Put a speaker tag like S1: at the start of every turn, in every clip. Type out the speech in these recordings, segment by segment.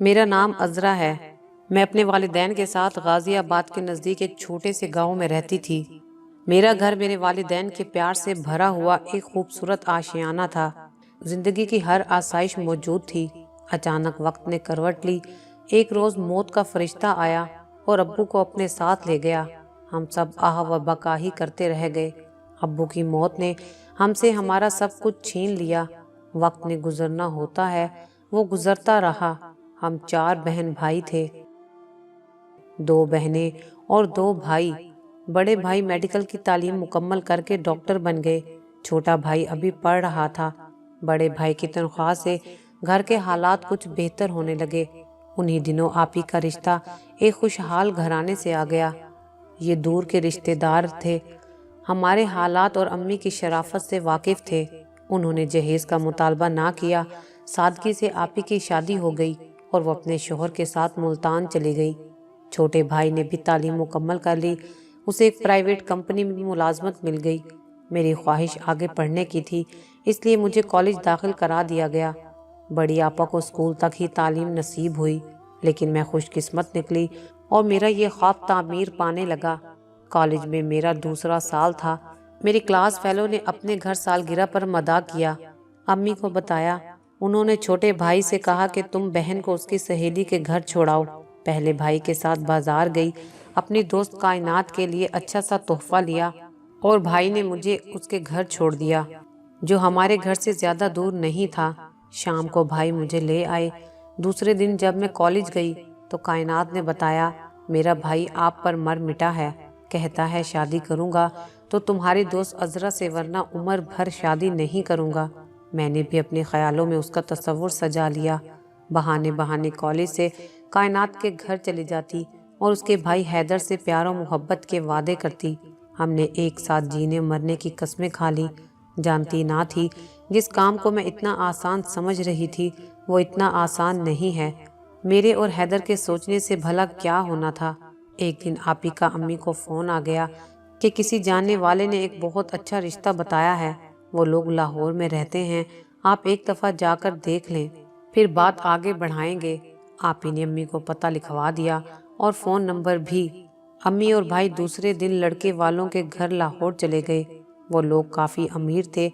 S1: میرا نام عذرا ہے۔ میں اپنے والدین کے ساتھ غازی آباد کے نزدیک ایک چھوٹے سے گاؤں میں رہتی تھی۔ میرا گھر میرے والدین کے پیار سے بھرا ہوا ایک خوبصورت آشیانہ تھا۔ زندگی کی ہر آسائش موجود تھی۔ اچانک وقت نے کروٹ لی۔ ایک روز موت کا فرشتہ آیا اور ابو کو اپنے ساتھ لے گیا۔ ہم سب آہ و بکا ہی کرتے رہ گئے۔ ابو کی موت نے ہم سے ہمارا سب کچھ چھین لیا۔ وقت نے گزرنا ہوتا ہے، وہ گزرتا رہا۔ ہم 4 بہن بھائی تھے، 2 بہنیں اور 2 بھائی۔ بڑے بھائی میڈیکل کی تعلیم مکمل کر کے ڈاکٹر بن گئے۔ چھوٹا بھائی ابھی پڑھ رہا تھا۔ بڑے بھائی کی تنخواہ سے گھر کے حالات کچھ بہتر ہونے لگے۔ انہی دنوں آپی کا رشتہ ایک خوشحال گھرانے سے آ گیا۔ یہ دور کے رشتہ دار تھے، ہمارے حالات اور امی کی شرافت سے واقف تھے۔ انہوں نے جہیز کا مطالبہ نہ کیا۔ سادگی سے آپی کی شادی ہو گئی اور وہ اپنے شوہر کے ساتھ ملتان چلی گئی۔ چھوٹے بھائی نے بھی تعلیم مکمل کر لی۔ اسے ایک پرائیویٹ کمپنی میں ملازمت مل گئی۔ میری خواہش آگے پڑھنے کی تھی، اس لیے مجھے کالج داخل کرا دیا گیا۔ بڑی آپا کو اسکول تک ہی تعلیم نصیب ہوئی، لیکن میں خوش قسمت نکلی اور میرا یہ خواب تعمیر پانے لگا۔ کالج میں میرا دوسرا سال تھا۔ میری کلاس فیلو نے اپنے گھر سالگرہ پر مداح کیا۔ امی کو بتایا۔ انہوں نے چھوٹے بھائی سے کہا کہ تم بہن کو اس کی سہیلی کے گھر چھوڑاؤ۔ پہلے بھائی کے ساتھ بازار گئی، اپنی دوست کائنات کے لیے اچھا سا تحفہ لیا اور بھائی نے مجھے اس کے گھر چھوڑ دیا، جو ہمارے گھر سے زیادہ دور نہیں تھا۔ شام کو بھائی مجھے لے آئے۔ دوسرے دن جب میں کالج گئی تو کائنات نے بتایا میرا بھائی آپ پر مر مٹا ہے، کہتا ہے شادی کروں گا تو تمہاری دوست عذرا سے، ورنہ عمر بھر شادی نہیں کروں گا۔ میں نے بھی اپنے خیالوں میں اس کا تصور سجا لیا۔ بہانے بہانے کالج سے کائنات کے گھر چلی جاتی اور اس کے بھائی حیدر سے پیار و محبت کے وعدے کرتی۔ ہم نے ایک ساتھ جینے مرنے کی قسمیں کھا لی۔ جانتی نہ تھی جس کام کو میں اتنا آسان سمجھ رہی تھی وہ اتنا آسان نہیں ہے۔ میرے اور حیدر کے سوچنے سے بھلا کیا ہونا تھا۔ ایک دن آپی کا امی کو فون آ گیا کہ کسی جاننے والے نے ایک بہت اچھا رشتہ بتایا ہے۔ وہ لوگ لاہور میں رہتے ہیں، آپ ایک دفعہ جا کر دیکھ لیں، پھر بات آگے بڑھائیں گے۔ آپی نے امی کو پتہ لکھوا دیا اور فون نمبر بھی۔ امی اور بھائی دوسرے دن لڑکے والوں کے گھر لاہور چلے گئے۔ وہ لوگ کافی امیر تھے۔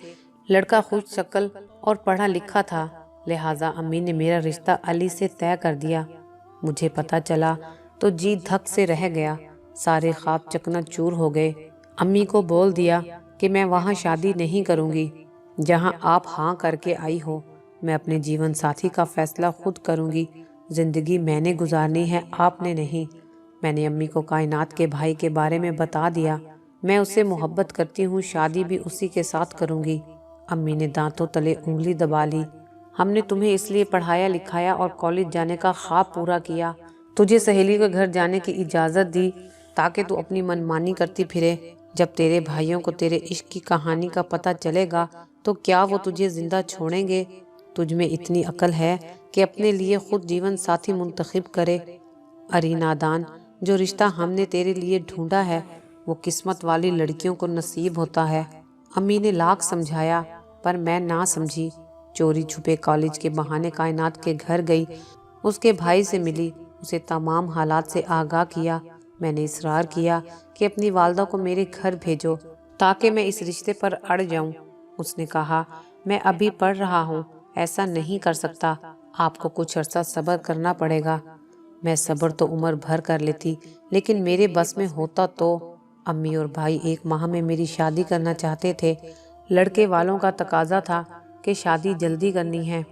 S1: لڑکا خوش شکل اور پڑھا لکھا تھا، لہٰذا امی نے میرا رشتہ علی سے طے کر دیا۔ مجھے پتہ چلا تو جی دھک سے رہ گیا، سارے خواب چکنا چور ہو گئے۔ امی کو بول دیا کہ میں وہاں شادی نہیں کروں گی جہاں آپ ہاں کر کے آئی ہو۔ میں اپنے جیون ساتھی کا فیصلہ خود کروں گی۔ زندگی میں نے گزارنی ہے، آپ نے نہیں۔ میں نے امی کو کائنات کے بھائی کے بارے میں بتا دیا۔ میں اس سے محبت کرتی ہوں، شادی بھی اسی کے ساتھ کروں گی۔ امی نے دانتوں تلے انگلی دبا لی۔ ہم نے تمہیں اس لیے پڑھایا لکھایا اور کالج جانے کا خواب پورا کیا، تجھے سہیلی کے گھر جانے کی اجازت دی تاکہ تو اپنی منمانی کرتی پھرے۔ جب تیرے بھائیوں کو تیرے عشق کی کہانی کا پتہ چلے گا تو کیا وہ تجھے زندہ چھوڑیں گے؟ تجھ میں اتنی عقل ہے کہ اپنے لیے خود جیون ساتھی منتخب کرے۔ اری نادان، جو رشتہ ہم نے تیرے لیے ڈھونڈا ہے وہ قسمت والی لڑکیوں کو نصیب ہوتا ہے۔ امی نے لاکھ سمجھایا پر میں نہ سمجھی۔ چوری چھپے کالج کے بہانے کائنات کے گھر گئی، اس کے بھائی سے ملی، اسے تمام حالات سے آگاہ کیا۔ میں نے اصرار کیا کہ اپنی والدہ کو میرے گھر بھیجو تاکہ میں اس رشتے پر اڑ جاؤں۔ اس نے کہا میں ابھی پڑھ رہا ہوں، ایسا نہیں کر سکتا، آپ کو کچھ عرصہ صبر کرنا پڑے گا۔ میں صبر تو عمر بھر کر لیتی، لیکن میرے بس میں ہوتا تو۔ امی اور بھائی 1 ماہ میں میری شادی کرنا چاہتے تھے۔ لڑکے والوں کا تقاضا تھا کہ شادی جلدی کرنی ہے۔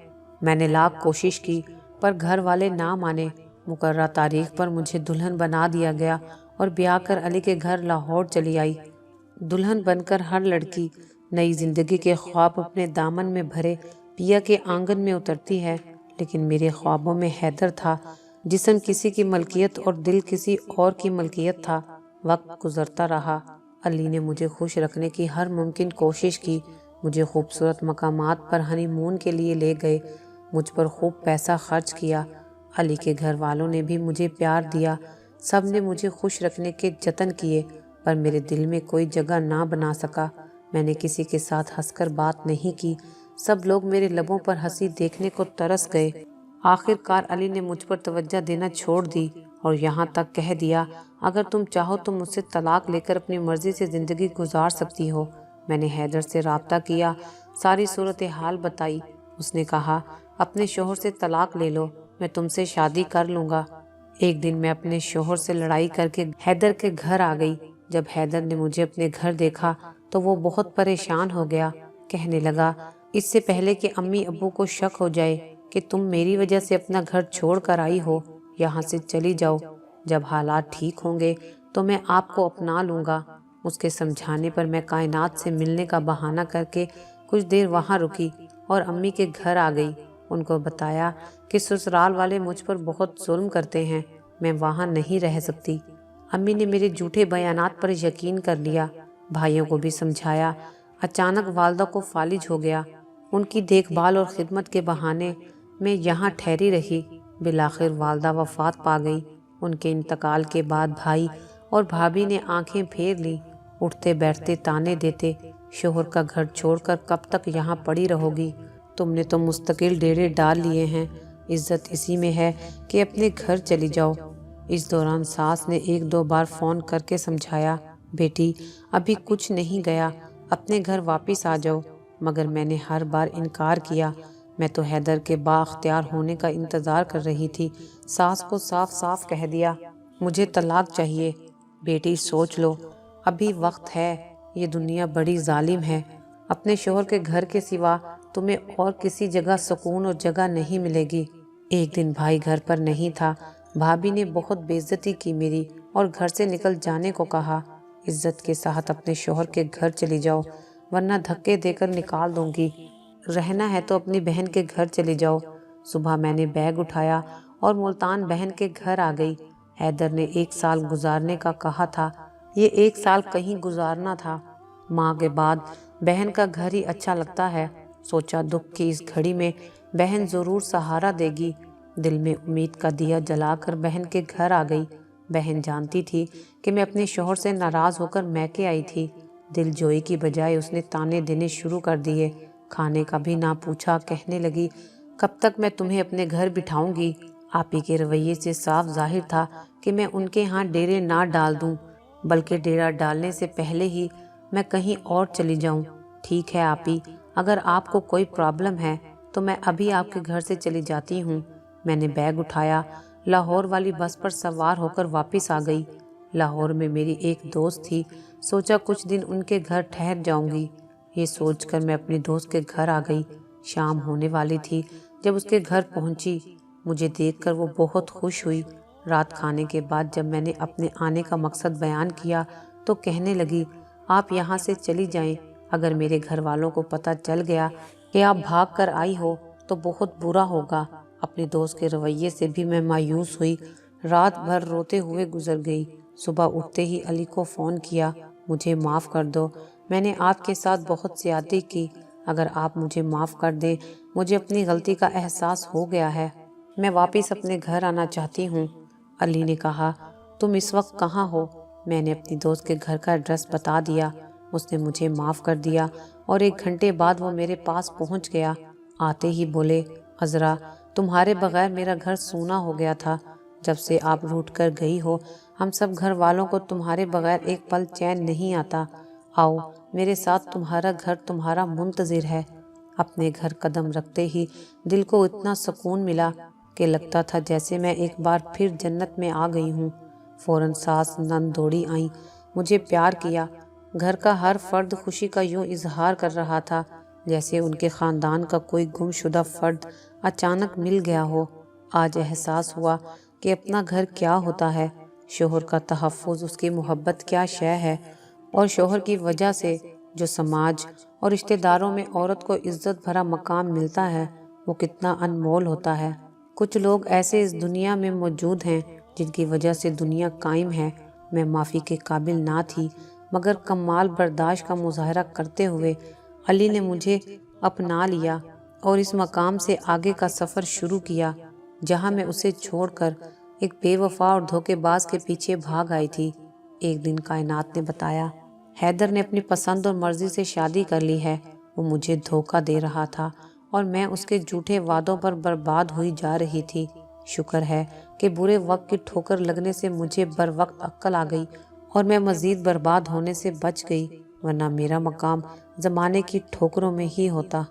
S1: میں نے لاکھ کوشش کی پر گھر والے نہ مانے۔ مقررہ تاریخ پر مجھے دلہن بنا دیا گیا اور بیاہ کر علی کے گھر لاہور چلی آئی۔ دلہن بن کر ہر لڑکی نئی زندگی کے خواب اپنے دامن میں بھرے پیا کے آنگن میں اترتی ہے، لیکن میرے خوابوں میں حیدر تھا۔ جسم کسی کی ملکیت اور دل کسی اور کی ملکیت تھا۔ وقت گزرتا رہا، علی نے مجھے خوش رکھنے کی ہر ممکن کوشش کی، مجھے خوبصورت مقامات پر ہنی مون کے لیے لے گئے، مجھ پر خوب پیسہ خرچ کیا۔ علی کے گھر والوں نے بھی مجھے پیار دیا، سب نے مجھے خوش رکھنے کے جتن کیے، پر میرے دل میں کوئی جگہ نہ بنا سکا۔ میں نے کسی کے ساتھ ہنس کر بات نہیں کی، سب لوگ میرے لبوں پر ہنسی دیکھنے کو ترس گئے۔ آخر کار علی نے مجھ پر توجہ دینا چھوڑ دی اور یہاں تک کہہ دیا اگر تم چاہو تو مجھ سے طلاق لے کر اپنی مرضی سے زندگی گزار سکتی ہو۔ میں نے حیدر سے رابطہ کیا، ساری صورتحال بتائی۔ اس نے کہا اپنے شوہر سے طلاق لے لو، میں تم سے شادی کر لوں گا۔ ایک دن میں اپنے شوہر سے لڑائی کر کے حیدر کے گھر آ گئی۔ جب حیدر نے مجھے اپنے گھر دیکھا تو وہ بہت پریشان ہو گیا۔ کہنے لگا اس سے پہلے کہ امی ابو کو شک ہو جائے کہ تم میری وجہ سے اپنا گھر چھوڑ کر آئی ہو، یہاں سے چلی جاؤ، جب حالات ٹھیک ہوں گے تو میں آپ کو اپنا لوں گا۔ اس کے سمجھانے پر میں کائنات سے ملنے کا بہانہ کر کے کچھ دیر وہاں رکی اور امی کے گھر آ گئی۔ ان کو بتایا کہ سسرال والے مجھ پر بہت ظلم کرتے ہیں، میں وہاں نہیں رہ سکتی۔ امی نے میرے جھوٹے بیانات پر یقین کر لیا۔ بھائیوں کو بھی سمجھایا۔ اچانک والدہ کو فالج ہو گیا۔ ان کی دیکھ بھال اور خدمت کے بہانے میں یہاں ٹھہری رہی۔ بالآخر والدہ وفات پا گئی۔ ان کے انتقال کے بعد بھائی اور بھابھی نے آنکھیں پھیر لی، اٹھتے بیٹھتے تانے دیتے، شوہر کا گھر چھوڑ کر کب تک یہاں پڑی رہو گی؟ تم نے تو مستقل ڈیرے ڈال لیے ہیں، عزت اسی میں ہے کہ اپنے گھر چلی جاؤ۔ اس دوران ساس نے ایک دو بار فون کر کے سمجھایا بیٹی ابھی کچھ نہیں گیا، اپنے گھر واپس آ جاؤ، مگر میں نے ہر بار انکار کیا۔ میں تو حیدر کے بااختیار ہونے کا انتظار کر رہی تھی۔ ساس کو صاف صاف کہہ دیا مجھے طلاق چاہیے۔ بیٹی سوچ لو، ابھی وقت ہے، یہ دنیا بڑی ظالم ہے، اپنے شوہر کے گھر کے سوا تمہیں اور کسی جگہ سکون اور جگہ نہیں ملے گی۔ ایک دن بھائی گھر پر نہیں تھا، بھابھی نے بہت بے عزتی کی میری اور گھر سے نکل جانے کو کہا۔ عزت کے ساتھ اپنے شوہر کے گھر چلی جاؤ ورنہ دھکے دے کر نکال دوں گی، رہنا ہے تو اپنی بہن کے گھر چلی جاؤ۔ صبح میں نے بیگ اٹھایا اور ملتان بہن کے گھر آ گئی۔ حیدر نے 1 سال گزارنے کا کہا تھا، یہ 1 سال کہیں گزارنا تھا۔ ماں کے بعد بہن کا گھر ہی اچھا لگتا ہے۔ سوچا دکھ کی اس گھڑی میں بہن ضرور سہارا دے گی۔ دل میں امید کا دیا جلا کر بہن کے گھر آ گئی۔ بہن جانتی تھی کہ میں اپنے شوہر سے ناراض ہو کر میکے آئی تھی۔ دل جوئی کی بجائے اس نے تانے دینے شروع کر دیے۔ کھانے کا بھی نہ پوچھا، کہنے لگی کب تک میں تمہیں اپنے گھر بٹھاؤں گی؟ آپی کے رویے سے صاف ظاہر تھا کہ میں ان کے ہاں ڈیرے نہ ڈال دوں، بلکہ ڈیرا ڈالنے سے پہلے ہی میں کہیں اور چلی جاؤں۔ ٹھیک ہے آپی، اگر آپ کو کوئی پرابلم ہے تو میں ابھی آپ کے گھر سے چلی جاتی ہوں۔ میں نے بیگ اٹھایا، لاہور والی بس پر سوار ہو کر واپس آ گئی۔ لاہور میں میری ایک دوست تھی، سوچا کچھ دن ان کے گھر ٹھہر جاؤں گی۔ یہ سوچ کر میں اپنی دوست کے گھر آ گئی۔ شام ہونے والی تھی جب اس کے گھر پہنچی۔ مجھے دیکھ کر وہ بہت خوش ہوئی۔ رات کھانے کے بعد جب میں نے اپنے آنے کا مقصد بیان کیا تو کہنے لگی آپ یہاں سے چلی جائیں، اگر میرے گھر والوں کو پتہ چل گیا کہ آپ بھاگ کر آئی ہو تو بہت برا ہوگا۔ اپنے دوست کے رویے سے بھی میں مایوس ہوئی۔ رات بھر روتے ہوئے گزر گئی۔ صبح اٹھتے ہی علی کو فون کیا، مجھے معاف کر دو، میں نے آپ کے ساتھ بہت زیادتی کی، اگر آپ مجھے معاف کر دیں، مجھے اپنی غلطی کا احساس ہو گیا ہے، میں واپس اپنے گھر آنا چاہتی ہوں۔ علی نے کہا تم اس وقت کہاں ہو؟ میں نے اپنی دوست کے گھر کا ایڈریس بتا دیا۔ اس نے مجھے معاف کر دیا اور 1 گھنٹے بعد وہ میرے پاس پہنچ گیا۔ آتے ہی بولے عذرا تمہارے بغیر میرا گھر سونا ہو گیا تھا، جب سے آپ روٹ کر گئی ہو ہم سب گھر والوں کو تمہارے بغیر ایک پل چین نہیں آتا، آؤ میرے ساتھ، تمہارا گھر تمہارا منتظر ہے۔ اپنے گھر قدم رکھتے ہی دل کو اتنا سکون ملا کہ لگتا تھا جیسے میں ایک بار پھر جنت میں آ گئی ہوں۔ فوراً ساس نند دوڑی آئیں، مجھے پیار کیا۔ گھر کا ہر فرد خوشی کا یوں اظہار کر رہا تھا جیسے ان کے خاندان کا کوئی گم شدہ فرد اچانک مل گیا ہو۔ آج احساس ہوا کہ اپنا گھر کیا ہوتا ہے، شوہر کا تحفظ اس کی محبت کیا شے ہے، اور شوہر کی وجہ سے جو سماج اور رشتہ داروں میں عورت کو عزت بھرا مقام ملتا ہے وہ کتنا انمول ہوتا ہے۔ کچھ لوگ ایسے اس دنیا میں موجود ہیں جن کی وجہ سے دنیا قائم ہے۔ میں معافی کے قابل نہ تھی، مگر کمال برداشت کا مظاہرہ کرتے ہوئے علی نے مجھے اپنا لیا اور اس مقام سے آگے کا سفر شروع کیا جہاں میں اسے چھوڑ کر ایک بے وفا اور دھوکے باز کے پیچھے بھاگ آئی تھی۔ ایک دن کائنات نے بتایا حیدر نے اپنی پسند اور مرضی سے شادی کر لی ہے، وہ مجھے دھوکہ دے رہا تھا اور میں اس کے جھوٹے وعدوں پر برباد ہوئی جا رہی تھی۔ شکر ہے کہ برے وقت کی ٹھوکر لگنے سے مجھے بر وقت عقل آ گئی اور میں مزید برباد ہونے سے بچ گئی، ورنہ میرا مقام زمانے کی ٹھوکروں میں ہی ہوتا۔